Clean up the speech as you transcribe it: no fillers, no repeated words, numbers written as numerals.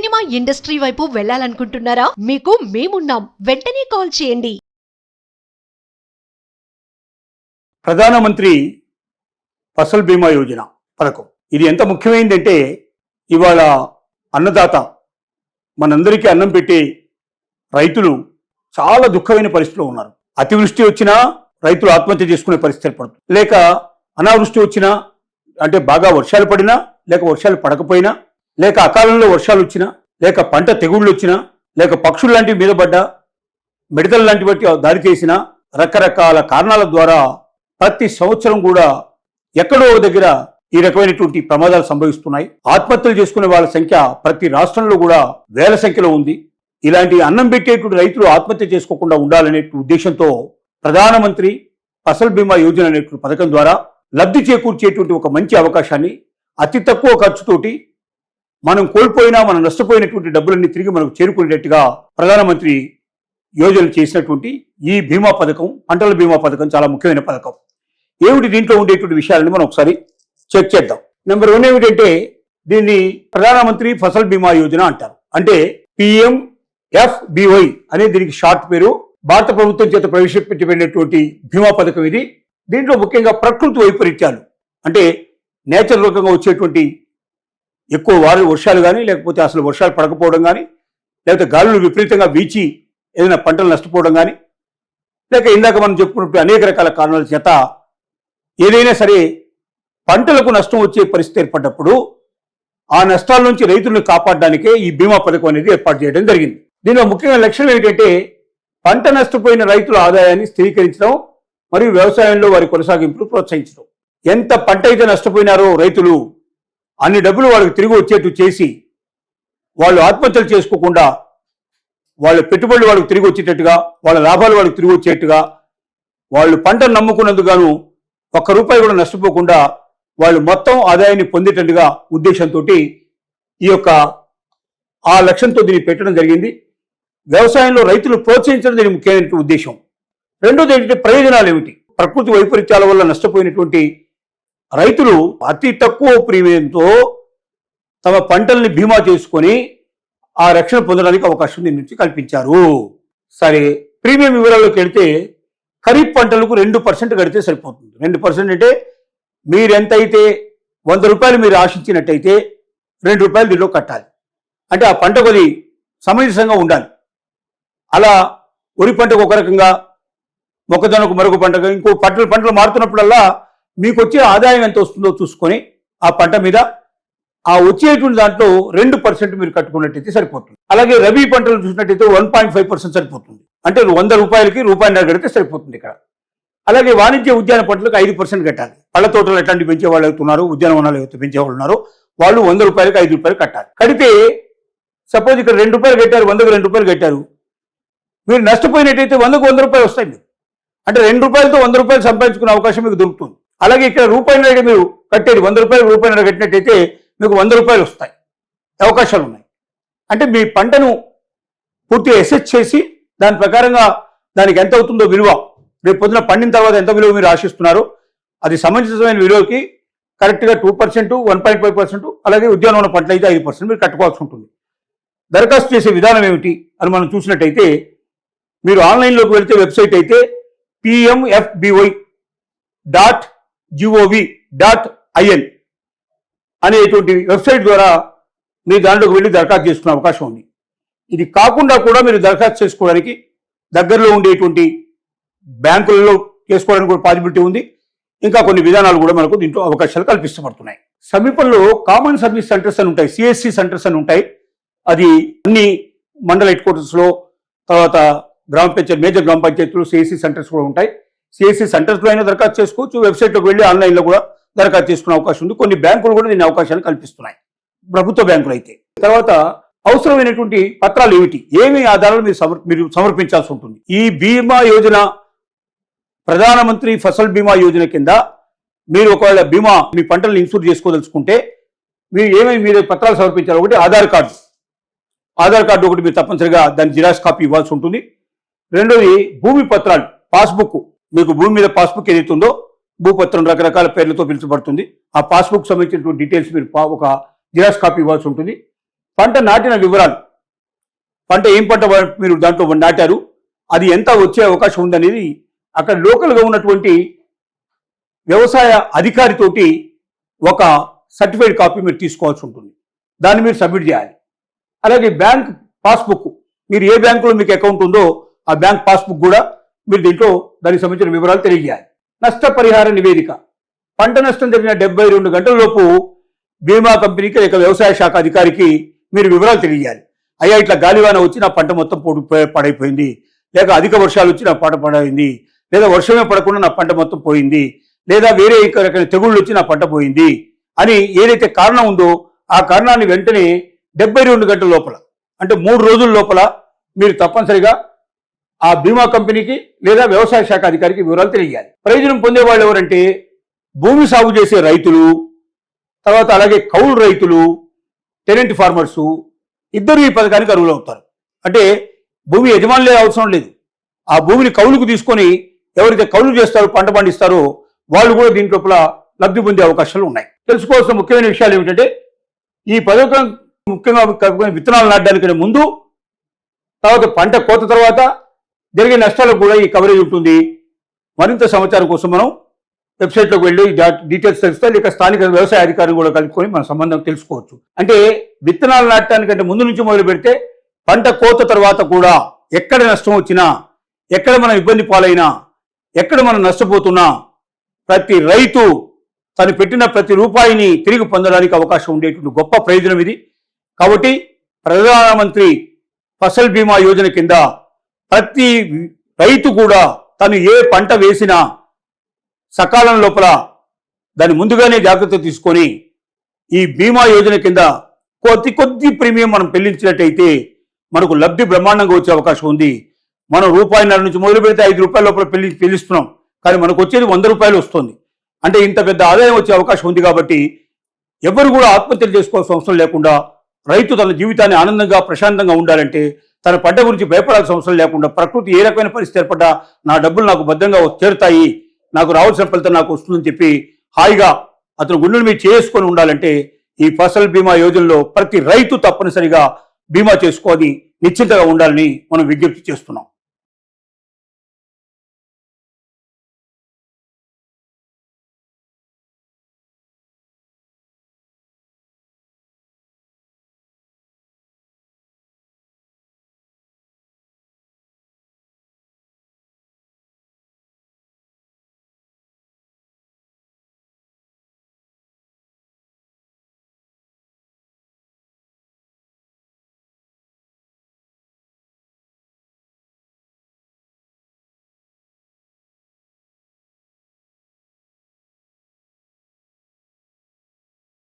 Cinema industry వైపు వెళ్ళాలనుకుంటున్నారా? మీకు మేమున్నాం. వెంటనే కాల్ చేయండి. ప్రధానమంత్రి ఫసల్ బీమా యోజన పథకం ఇది ఎంత ముఖ్యమైనదంటే ఇవాళ అన్నదాత మనందరికీ అన్నం పెట్టే రైతులు చాలా దుఃఖమైన పరిస్థితిలో ఉన్నారు. అతివృష్టి వచ్చినా రైతులు ఆత్మహత్య చేసుకునే పరిస్థితి ఏర్పడుతుంది. లేక అనావృష్టి వచ్చినా అంటే బాగా వర్షాలు పడినా, లేక వర్షాలు పడకపోయినా, లేక అకాలంలో వర్షాలు వచ్చినా, లేక పంట తెగుళ్ళు వచ్చినా, లేక పక్షులు లాంటివి మీద పడ్డా, మిడతలు లాంటి బట్టి దాడి చేసిన రకరకాల కారణాల ద్వారా ప్రతి సంవత్సరం కూడా ఎక్కడో దగ్గర ఈ రకమైనటువంటి ప్రమాదాలు సంభవిస్తున్నాయి. ఆత్మహత్యలు చేసుకునే వాళ్ళ సంఖ్య ప్రతి రాష్ట్రంలో కూడా వేల సంఖ్యలో ఉంది. ఇలాంటి అన్నం పెట్టేటువంటి రైతులు ఆత్మహత్య చేసుకోకుండా ఉండాలనే ఉద్దేశంతో ప్రధానమంత్రి ఫసల్ బీమా యోజన అనేటువంటి పథకం ద్వారా లబ్ధి చేకూర్చేటువంటి ఒక మంచి అవకాశాన్ని అతి తక్కువ ఖర్చుతోటి మనం కోల్పోయినా మనం నష్టపోయినటువంటి డబ్బులన్నీ తిరిగి మనకు చేరుకునేటట్టుగా ప్రధానమంత్రి యోజన చేసినటువంటి ఈ బీమా పథకం, పంటల బీమా పథకం చాలా ముఖ్యమైన పథకం. ఏమిటి దీంట్లో ఉండేటువంటి విషయాలని మనం ఒకసారి చెక్ చేద్దాం. నెంబర్ 1 ఏమిటంటే దీన్ని ప్రధానమంత్రి ఫసల్ బీమా యోజన అంటారు. అంటే PMFBY అనే దీనికి షార్ట్ పేరు. భారత ప్రభుత్వం చేత ప్రవేశపెట్టబడినటువంటి బీమా పథకం ఇది. దీంట్లో ముఖ్యంగా ప్రకృతి వైపరీత్యాలు అంటే నేచురల్ రకంగా వచ్చేటువంటి ఎక్కువ వర్షాలు కానీ, లేకపోతే అసలు వర్షాలు పడకపోవడం కానీ, లేకపోతే గాలులు విపరీతంగా వీచి ఏదైనా పంటలు నష్టపోవడం కానీ, లేక ఇందాక మనం చెప్పుకున్నట్టు అనేక రకాల కారణాల చేత ఏదైనా సరే పంటలకు నష్టం వచ్చే పరిస్థితి ఏర్పడ్డప్పుడు ఆ నష్టాల నుంచి రైతులను కాపాడడానికే ఈ బీమా పథకం అనేది ఏర్పాటు చేయడం జరిగింది. దీనిలో ముఖ్యమైన లక్ష్యం ఏంటంటే పంట నష్టపోయిన రైతుల ఆదాయాన్ని స్థిరీకరించడం మరియు వ్యవసాయంలో వారి కొనసాగింపును ప్రోత్సహించడం. ఎంత పంట అయితే నష్టపోయినారో రైతులు అన్ని డబ్బులు వాళ్ళకి తిరిగి వచ్చేట్టు చేసి వాళ్ళు ఆత్మహత్యలు చేసుకోకుండా వాళ్ళ పెట్టుబడులు వాళ్ళకి తిరిగి వచ్చేటట్టుగా, వాళ్ళ లాభాలు వాళ్ళకి తిరిగి వచ్చేట్టుగా, వాళ్ళు పంటను నమ్ముకున్నందుకు గాను ₹1 కూడా నష్టపోకుండా వాళ్ళు మొత్తం ఆదాయాన్ని పొందేటట్టుగా ఉద్దేశంతో ఈ యొక్క ఆ లక్ష్యంతో దీన్ని పెట్టడం జరిగింది. వ్యవసాయంలో రైతులు ప్రోత్సహించడం దీని ముఖ్యమైన ఉద్దేశం. రెండోది ఏంటంటే ప్రయోజనాలు ఏమిటి? ప్రకృతి వైపరీత్యాల వల్ల నష్టపోయినటువంటి రైతులు అతి తక్కువ ప్రీమియంతో తమ పంటల్ని బీమా చేసుకొని ఆ రక్షణ పొందడానికి అవకాశం దీని నుంచి కల్పించారు. సరే, ప్రీమియం వివరాల్లోకి వెళితే ఖరీఫ్ పంటలకు 2% కడితే సరిపోతుంది. 2% అంటే మీరు ఎంతైతే ₹100 మీరు ఆశించినట్టయితే ₹2 దీనిలో కట్టాలి. అంటే ఆ పంట కొద్ది సమంజసంగా ఉండాలి. అలా వరి పంటకు ఒక రకంగా, మొక్కజొన్నకు మరొక పంటగా, ఇంకో పంటలు మారుతున్నప్పుడల్లా మీకు వచ్చే ఆదాయం ఎంత వస్తుందో చూసుకొని ఆ పంట మీద ఆ వచ్చేటువంటి దాంట్లో 2% మీరు కట్టుకున్నట్టయితే సరిపోతుంది. అలాగే రబీ పంటలు చూసినట్టయితే 1.5% సరిపోతుంది. అంటే ₹100కి ₹1.5 కడితే సరిపోతుంది ఇక్కడ. అలాగే వాణిజ్య ఉద్యాన పంటలకు 5% కట్టాలి. పళ్ళ తోటలు ఎట్లాంటి పెంచే వాళ్ళు అవుతున్నారు, ఉద్యానవనాలు అయితే పెంచే వాళ్ళు ఉన్నారో వాళ్ళు ₹100కి ₹5 కట్టాలి. కడితే సపోజ్ ఇక్కడ ₹2 కట్టారు, ₹100కి ₹2 కట్టారు. మీరు నష్టపోయినట్టయితే ₹100కి వస్తాయి. మీరు అంటే ₹2తో ₹100 సంపాదించుకునే అవకాశం మీకు దొరుకుతుంది. అలాగే ఇక్కడ ₹1.5 మీరు కట్టేది ₹100 ₹1.5 కట్టినట్టయితే మీకు ₹100 వస్తాయి అవకాశాలు ఉన్నాయి. అంటే మీ పంటను పూర్తిగా అసెస్ చేసి దాని ప్రకారంగా దానికి ఎంత అవుతుందో విలువ, రేపు పొద్దున పండిన తర్వాత ఎంత విలువ మీరు ఆశిస్తున్నారో అది సమంజసమైన విలువకి కరెక్ట్గా 2%, 1.5%, అలాగే ఉద్యానవన పంటలు అయితే 5% మీరు కట్టుకోవాల్సి ఉంటుంది. దరఖాస్తు చేసే విధానం ఏమిటి అని మనం చూసినట్టయితే మీరు ఆన్లైన్లోకి వెళితే వెబ్సైట్ అయితే PMFBY.gov.in అనేటువంటి వెబ్సైట్ ద్వారా మీరు దాంట్లోకి వెళ్ళి దరఖాస్తు చేసుకునే అవకాశం ఉంది. ఇది కాకుండా కూడా మీరు దరఖాస్తు చేసుకోవడానికి దగ్గరలో ఉండేటువంటి బ్యాంకులలో చేసుకోవడానికి కూడా పాసిబిలిటీ ఉంది. ఇంకా కొన్ని విధానాలు కూడా మనకు దీంట్లో అవకాశాలు కల్పించబడుతున్నాయి. సమీపంలో కామన్ సర్వీస్ సెంటర్స్ అని ఉంటాయి, CSC సెంటర్స్ అని ఉంటాయి. అది అన్ని మండల హెడ్ క్వార్టర్స్లో, తర్వాత గ్రామ పంచాయతీ, మేజర్ గ్రామ పంచాయతీలు CSC సెంటర్స్ కూడా ఉంటాయి. CSC సెంటర్స్లో అయినా దరఖాస్తు చేసుకోవచ్చు, వెబ్సైట్లోకి వెళ్ళి ఆన్లైన్లో కూడా దరఖాస్తు చేసుకునే అవకాశం ఉంది. కొన్ని బ్యాంకులు కూడా దీని అవకాశాలు కల్పిస్తున్నాయి, ప్రభుత్వ బ్యాంకులు అయితే. తర్వాత అవసరమైనటువంటి పత్రాలు ఏమిటి, ఏమి ఆధారాలు మీరు సమర్పించాల్సి ఉంటుంది. ఈ బీమా యోజన, ప్రధానమంత్రి ఫసల్ బీమా యోజన కింద మీరు ఒకవేళ బీమా మీ పంటలను ఇన్సూర్ చేసుకోదలుచుకుంటే మీరు పత్రాలు సమర్పించాలి. ఒకటి ఆధార్ కార్డు ఒకటి మీరు తప్పనిసరిగా దాని జిరాక్స్ కాపీ ఇవ్వాల్సి ఉంటుంది. రెండోది భూమి పత్రాలు, పాస్బుక్, మీకు భూమి మీద పాస్బుక్ ఏదైతే ఉందో, భూపత్రం రకరకాల పేర్లతో పిలుచబడుతుంది. ఆ పాస్బుక్ సంబంధించినటువంటి డీటెయిల్స్ మీరు ఒక జిరాక్స్ కాపీ ఇవ్వాల్సి ఉంటుంది. పంట నాటిన వివరాలు, పంట ఏం పంట మీరు దాంట్లో నాటారు, అది ఎంత వచ్చే అవకాశం ఉందనేది అక్కడ లోకల్గా ఉన్నటువంటి వ్యవసాయ అధికారితోటి ఒక సర్టిఫైడ్ కాపీ మీరు తీసుకోవాల్సి ఉంటుంది. దాన్ని మీరు సబ్మిట్ చేయాలి. అలాగే బ్యాంక్ పాస్బుక్, మీరు ఏ బ్యాంకులో మీకు అకౌంట్ ఉందో ఆ బ్యాంక్ పాస్బుక్ కూడా మీరు దీంట్లో దానికి సంబంధించిన వివరాలు తెలియజేయాలి. నష్టపరిహార నివేదిక, పంట నష్టం జరిగిన 72 గంటల లోపు బీమా కంపెనీకి లేక వ్యవసాయ శాఖ అధికారికి మీరు వివరాలు తెలియజేయాలి. అయ్యా ఇట్లా గాలివాన వచ్చి నా పంట మొత్తం పడైపోయింది, లేక అధిక వర్షాలు వచ్చి నా పంట పడైంది, లేదా వర్షమే పడకుండా నా పంట మొత్తం పోయింది, లేదా వేరే రకమైన తెగుళ్ళు వచ్చి నా పంట పోయింది అని ఏదైతే కారణం ఉందో ఆ కారణాన్ని వెంటనే 72 గంటల లోపల, అంటే 3 రోజుల లోపల మీరు తప్పనిసరిగా ఆ బీమా కంపెనీకి లేదా వ్యవసాయ శాఖ అధికారికి వివరాలు తెలియజేయాలి. ప్రయోజనం పొందేవాళ్ళు ఎవరంటే భూమి సాగు చేసే రైతులు, తర్వాత అలాగే కౌలు రైతులు, టెనెంట్ ఫార్మర్సు, ఇద్దరు ఈ పథకానికి అర్హులు అవుతారు. అంటే భూమి యజమానులే అవసరం లేదు, ఆ భూమిని కౌలుకు తీసుకొని ఎవరైతే కౌలు చేస్తారో పంట పండిస్తారో వాళ్ళు కూడా దీంట్లోపల లబ్ధి పొందే అవకాశాలు ఉన్నాయి. తెలుసుకోవాల్సిన ముఖ్యమైన విషయాలు ఏమిటంటే ఈ పథకం ముఖ్యంగా విత్తనాలు నాటడానికి ముందు, తర్వాత పంట కోత తర్వాత జరిగే నష్టాలకు కూడా ఈ కవరేజ్ ఉంటుంది. మరింత సమాచారం కోసం మనం వెబ్సైట్లోకి వెళ్ళి డీటెయిల్స్ తెలుస్తాయి, లేక స్థానిక వ్యవసాయ అధికారిని కూడా కలుపుకొని మన సంబంధం తెలుసుకోవచ్చు. అంటే విత్తనాలు నాటడానికంటే ముందు నుంచి మొదలు పెడితే పంట కోత తర్వాత కూడా ఎక్కడ నష్టం వచ్చినా, ఎక్కడ మనం ఇబ్బంది పాలైనా, ఎక్కడ మనం నష్టపోతున్నా ప్రతి రైతు తను పెట్టిన ప్రతి రూపాయిని తిరిగి పొందడానికి అవకాశం ఉండేటువంటి గొప్ప ప్రయోజనం ఇది. కాబట్టి ప్రధానమంత్రి ఫసల్ బీమా యోజన కింద ప్రతి రైతు కూడా తను ఏ పంట వేసినా సకాలం లోపల దాన్ని ముందుగానే జాగ్రత్త తీసుకొని ఈ బీమా యోజన కింద కొద్ది ప్రీమియం మనం చెల్లించినట్టయితే మనకు లబ్ధి బ్రహ్మాండంగా వచ్చే అవకాశం ఉంది. మనం రూపాయిన్నర నుంచి మొదలు పెడితే 5 రూపాయల లోపల చెల్లిస్తున్నాం, కానీ మనకు వచ్చేది 100 రూపాయలు వస్తుంది. అంటే ఇంత పెద్ద ఆదాయం వచ్చే అవకాశం ఉంది. కాబట్టి ఎవరు కూడా ఆత్మహత్యలు చేసుకోవాల్సిన అవసరం లేకుండా రైతు తన జీవితాన్ని ఆనందంగా ప్రశాంతంగా ఉండాలంటే తన పంట గురించి భయపడాల్సిన అవసరం లేకుండా, ప్రకృతి ఏ రకమైన పరిస్థితి ఏర్పడ్డా నా డబ్బులు నాకు భద్రంగా చేరుతాయి, నాకు రావాల్సిన ఫలితం నాకు వస్తుందని చెప్పి హాయిగా అతను గుండెల మీద చేసుకొని ఉండాలంటే ఈ ఫసల్ బీమా యోజనలో ప్రతి రైతు తప్పనిసరిగా బీమా చేసుకొని నిశ్చింతగా ఉండాలని మనం విజ్ఞప్తి చేస్తున్నాం.